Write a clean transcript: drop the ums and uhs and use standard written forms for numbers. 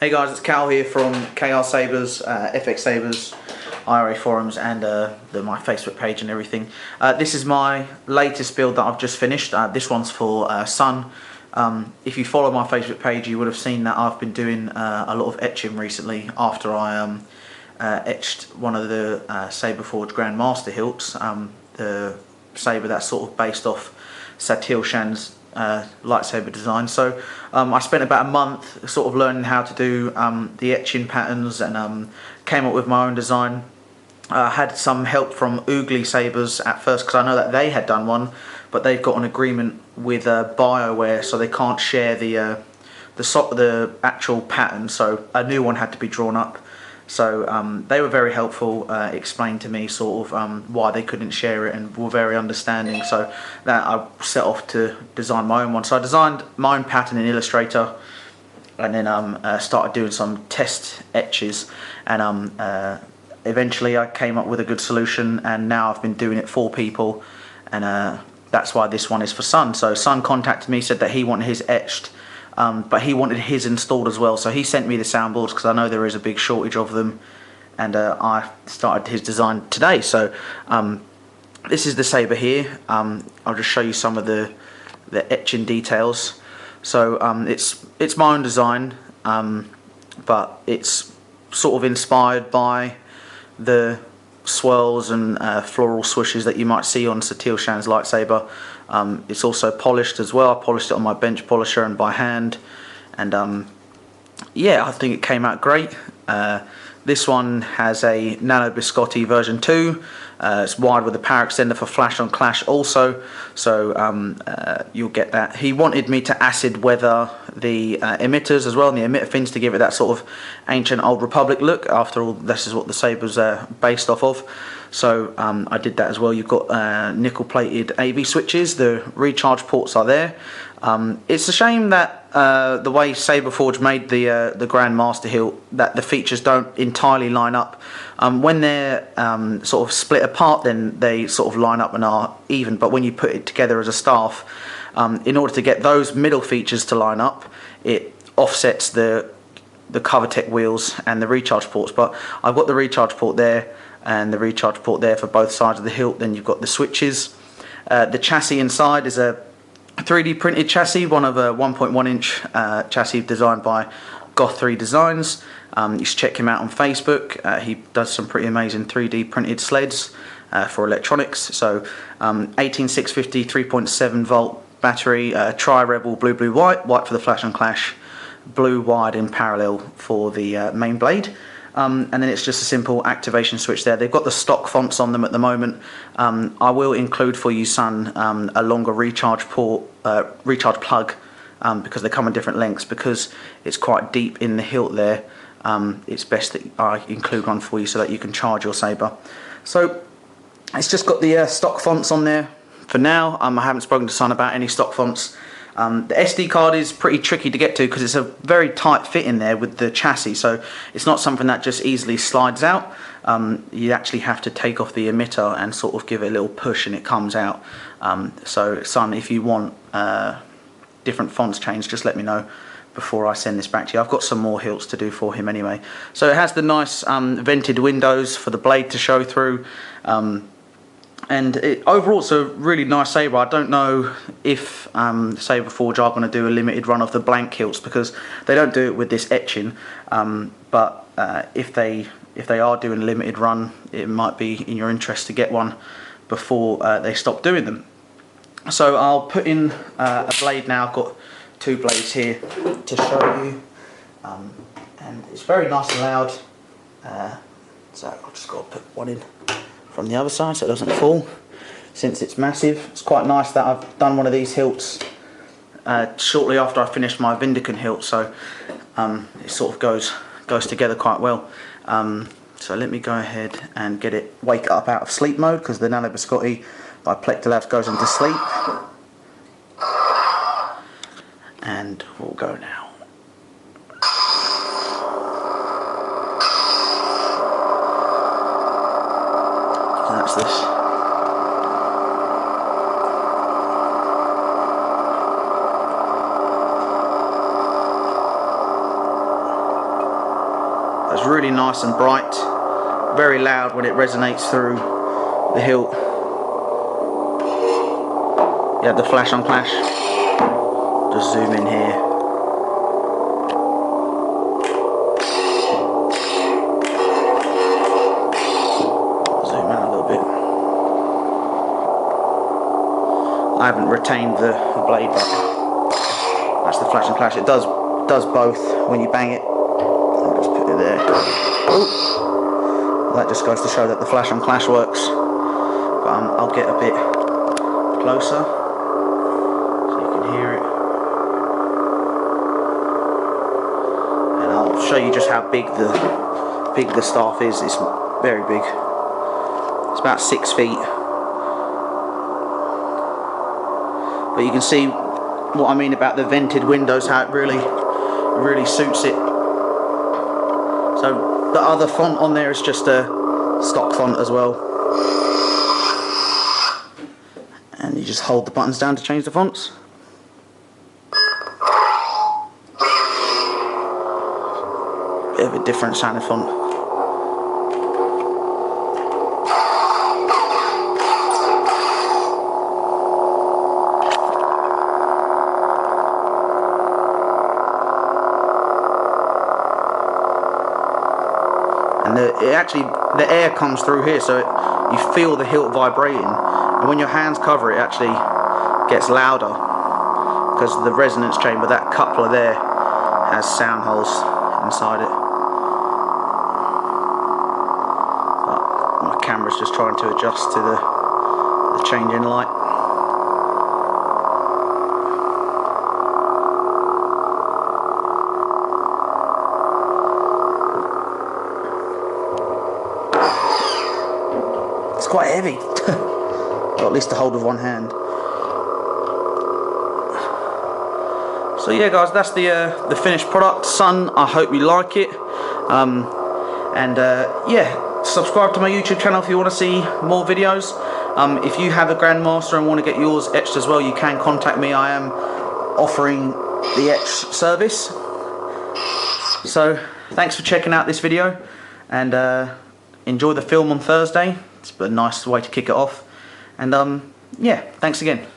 Hey guys, it's Cal here from KR Sabers, FX Sabers, IRA forums, and my Facebook page and everything. This is my latest build that I've just finished. This one's for Sun. If you follow my Facebook page, you would have seen that I've been doing a lot of etching recently after I etched one of the Saberforge Grandmaster hilts, the saber that's sort of based off Satele Shan's lightsaber design. So I spent about a month sort of learning how to do the etching patterns and came up with my own design. I had some help from Oogly Sabers at first because I know that they had done one, but they've got an agreement with BioWare, so they can't share the actual pattern, so a new one had to be drawn up. So they were very helpful, explained to me sort of why they couldn't share it, and were very understanding. So that I set off to design my own one. So I designed my own pattern in Illustrator, and then started doing some test etches, and eventually I came up with a good solution, and now I've been doing it for people, and that's why this one is for Sun. So Sun contacted me, said that he wanted his etched, but he wanted his installed as well, so he sent me the soundboards because I know there is a big shortage of them, and I started his design today. So this is the saber here. I'll just show you some of the etching details. So it's my own design, but it's sort of inspired by the swirls and floral swishes that you might see on Satele Shan's lightsaber. It's also polished as well. I polished it on my bench polisher and by hand, and yeah, I think it came out great. This one has a Nano Biscotte version 2. It's wired with a power extender for flash on clash also, so you'll get that. He wanted me to acid weather the emitters as well, and the emitter fins, to give it that sort of ancient old Republic look. After all, this is what the Sabers are based off of. So I did that as well. You've got nickel plated AV switches, the recharge ports are there. It's a shame that the way Saberforge made the Grandmaster hilt, that the features don't entirely line up. When they're sort of split apart, then they sort of line up and are even, but when you put it together as a staff, in order to get those middle features to line up, it offsets the Covertech wheels and the recharge ports. But I've got the recharge port there and the recharge port there for both sides of the hilt. Then you've got the switches. The chassis inside is a 3D printed chassis, one of a 1.1 inch chassis designed by GOTH Designs. You should check him out on Facebook. He does some pretty amazing 3D printed sleds for electronics. So 18650 3.7 volt battery, Tri Rebel blue white, white for the flash and clash, blue wired in parallel for the main blade. And then it's just a simple activation switch there. They've got the stock fonts on them at the moment. I will include for you, Sun, a longer recharge port, recharge plug, because they come in different lengths. Because it's quite deep in the hilt there, it's best that I include one for you so that you can charge your saber. So it's just got the stock fonts on there for now. I haven't spoken to Sun about any stock fonts. The SD card is pretty tricky to get to because it's a very tight fit in there with the chassis, so it's not something that just easily slides out. You actually have to take off the emitter and sort of give it a little push and it comes out. So Sun, if you want different fonts changed, just let me know before I send this back to you. I've got some more hilts to do for him anyway. So it has the nice vented windows for the blade to show through. And overall, it's a really nice saber. I don't know if Saberforge are going to do a limited run of the blank hilts because they don't do it with this etching. But if they are doing a limited run, it might be in your interest to get one before they stop doing them. So I'll put in a blade now. I've got two blades here to show you, and it's very nice and loud. So I've just got to put one in from the other side so it doesn't fall, since it's massive. It's quite nice that I've done one of these hilts shortly after I finished my Vindicant hilt, so it sort of goes together quite well. So let me go ahead and wake it up out of sleep mode, because the Nano Biscotte by Plectolabs goes into sleep, and we'll go now. That's this. It's really nice and bright, very loud when it resonates through the hilt. You have the flash on clash. Just zoom in here. Zoom out a little bit. I haven't retained the blade back. That's the flash and clash. It does both when you bang it. I'll just put it there. Ooh. Well, that just goes to show that the flash and clash works. But I'll get a bit closer so you can hear it. And I'll show you just how big the staff is. It's very big. It's about 6 feet. But you can see what I mean about the vented windows, how it really suits it. So the other font on there is just a stock font as well. And you just hold the buttons down to change the fonts. Bit of a different sounding font. And the air comes through here, so you feel the hilt vibrating, and when your hands cover it, it actually gets louder because the resonance chamber, that coupler there, has sound holes inside it. But my camera's just trying to adjust to the change in light. It's quite heavy, or at least to hold with one hand. So yeah, guys, that's the finished product. Son, I hope you like it. Yeah, subscribe to my YouTube channel if you want to see more videos. If you have a Grandmaster and want to get yours etched as well, you can contact me. I am offering the etch service. So thanks for checking out this video, and enjoy the film on Thursday. It's a nice way to kick it off. And yeah, thanks again.